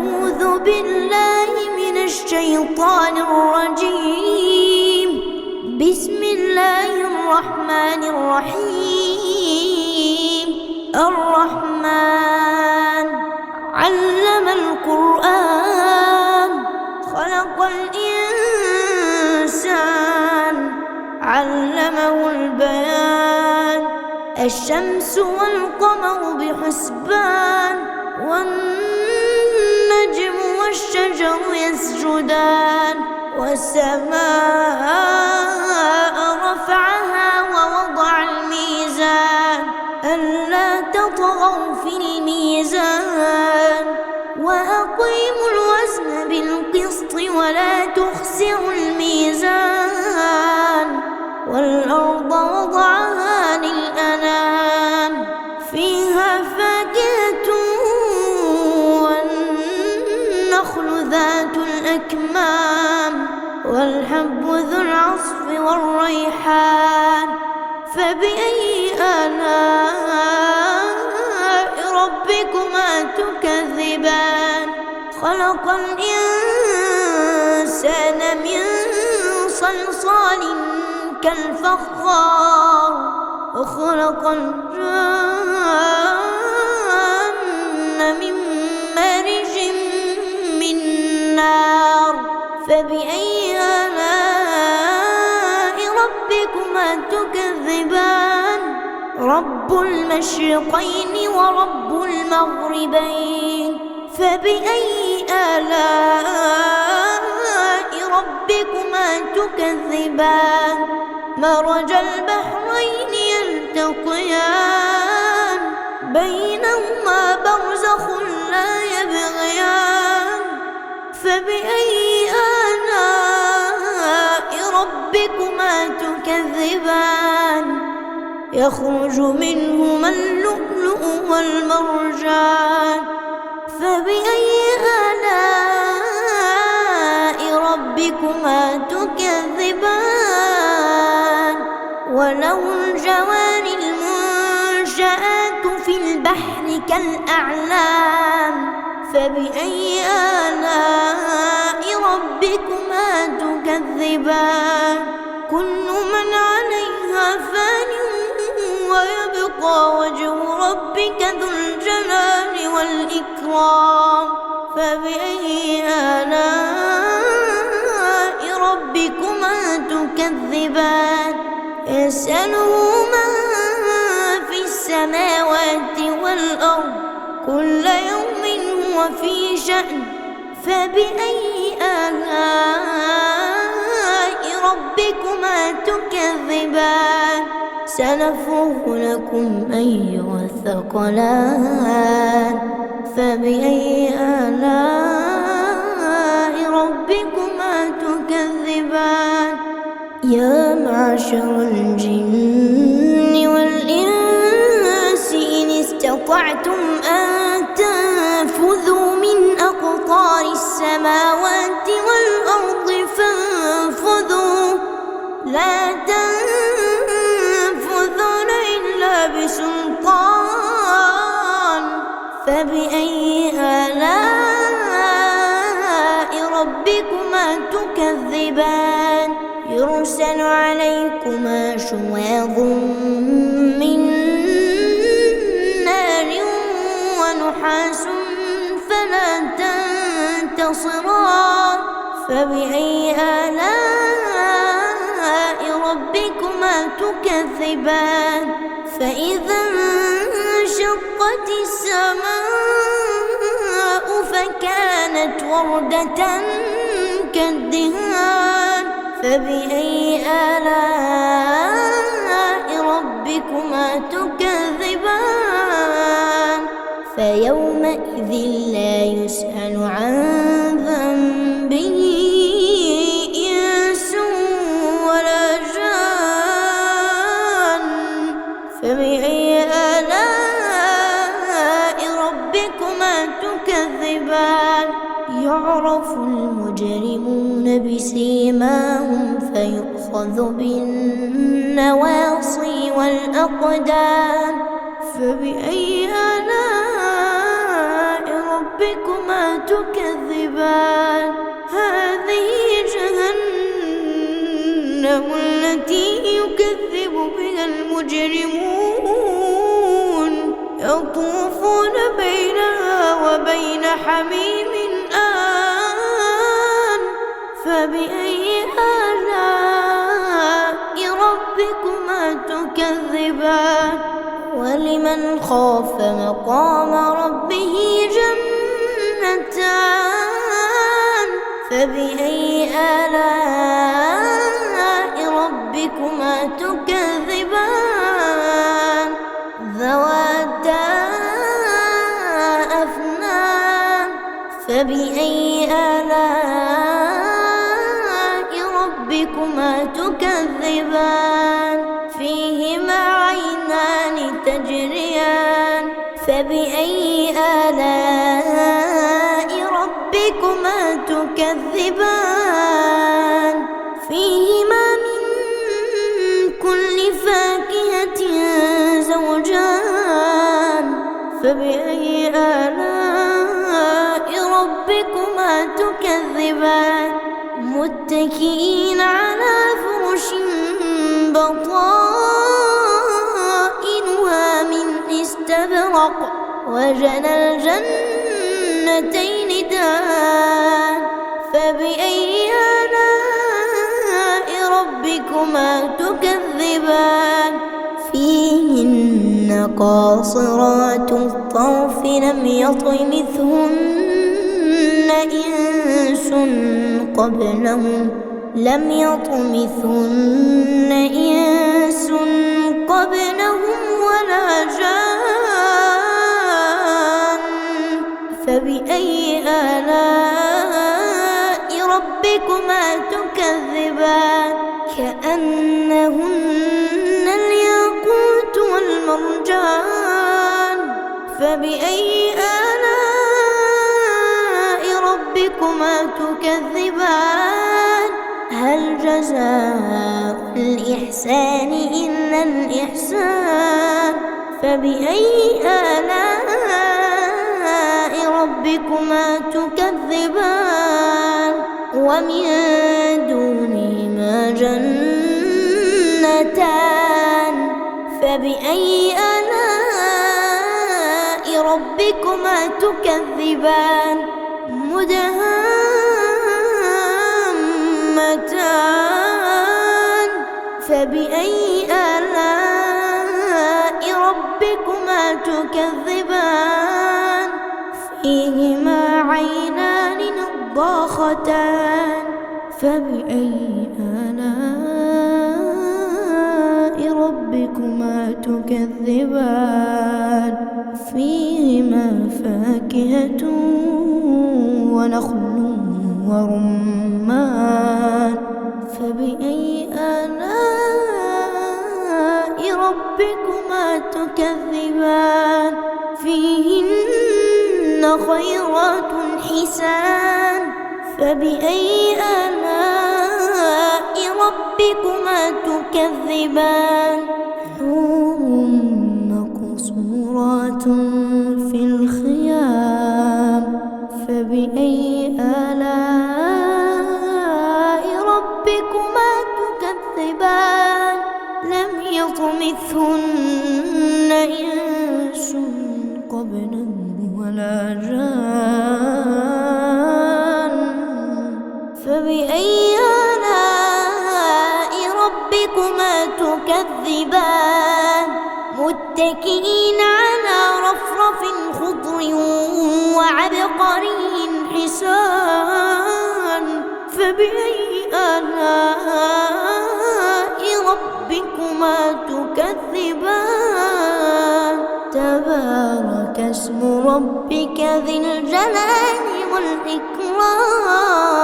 أعوذ بالله من الشيطان الرجيم. بسم الله الرحمن الرحيم. الرحمن علم القرآن خلق الإنسان علمه البيان. الشمس والقمر بحسبان والنجم والشجر يسجدان. والسماء رفعها ووضع الميزان ألا تطغوا في الميزان وأقيموا الوزن بالقسط ولا تخسروا الميزان. والأرض وضعها للأنام فيها فاكهة والنخل ذات الأكمام والحب ذو العصف والريحان. فبأي آلاء ربكما تكذبان؟ خلق الإنسان من صلصال كالفخار وخلق الجن من مارج من نار. فبأي آلاء ربكما تكذبان؟ رب المشرقين ورب المغربين. فبأي آلاء ربكما تكذبان؟ مرج البحرين يلتقيان بينهما برزخ لا يبغيان. فبأي آلاء ربكما تكذبان؟ يخرج منهما اللؤلؤ والمرجان. فبأي آلاء ربكما تكذبان؟ وله الجوار المنشآت في البحر كالأعلام. فبأي آلاء ربكما تكذبان؟ كل من عليها فان ويبقى وجه ربك ذو الجلال والإكرام. فبأي آلاء ربكما تكذبان؟ يسأله من في السماوات والأرض كل يوم هو في شأن. فبأي آلاء ربكما تكذبان؟ سنفرغ لكم أيها الثقلان. فبأي آلاء ربكما تكذبان؟ يا معشر الجن والإنس إن استطعتم أن تنفذوا من أقطار السماوات والأرض فانفذوا لا تنفذون إلا بسلطان. فبأي آلاء ربكما تكذبان؟ يرسل عليكما شواظ من نار ونحاس فلا تنتصران. فبأي آلاء ربكما تكذبان؟ فإذا انشقت السماء فكانت وردة كالدهان. فبأي آلاء ربكما تكذبان؟ فيومئذ لا يسأل عن ذنبه إنس ولا جان. فبأي آلاء ربكما تكذبان؟ يعرف المجرمون بسيماهم فيؤخذ بالنواصي والأقدام. فبأي آلاء ربكما تكذبان هذه جهنم التي يكذب بها المجرمون يطوفون بينها وبين حميم آن فبأي آلاء ربكما تكذبان ولمن خاف مقام ربه جنتان فبأي آلاء ربكما تكذبان ذواتا أفنان فبأي آلاء ربكما تكذبان فيهما عينان تجريان فبأي آلاء ربكما تكذبان فيهما من كل فاكهة زوجان فبأي آلاء ربكما تكذبان متكئين على فرش بطائنها من استبرق وجنى الجنتين دان فبأي آلاء ربكما تكذبان فيهن قاصرات الطرف لم يطمثهن إنس قبلهم ولا جان فبأي آلاء ربكما تكذبان كأنهن الياقوت والمرجان فبأي آلاء ربكما تكذبان هل جزاء الإحسان إلا الإحسان فبأي آلاء ربكما تكذبان ومن دونهما جنتان فبأي آلاء ربكما تكذبان مدهامتان فبأي آلاء ربكما تكذبان فيهما عينان نضاختان فبأي آلاء ربكما تكذبان فيهما فاكهة ونخل ورمان فبأي آلاء ربكما تكذبان فيهن خيرات حسان فبأي آلاء ربكما تكذبان حور مقصورات في الخيام فبأي آلاء ربكما تكذبان لم يطمثهن إنس قبلهم ولا جان فبأي آلاء ربكما تكذبان متكئين على رفرف خضر وعبقري حسان فبأي آلاء ربكما تكذبان تبارك اسم ربك ذي الجلال والإكرام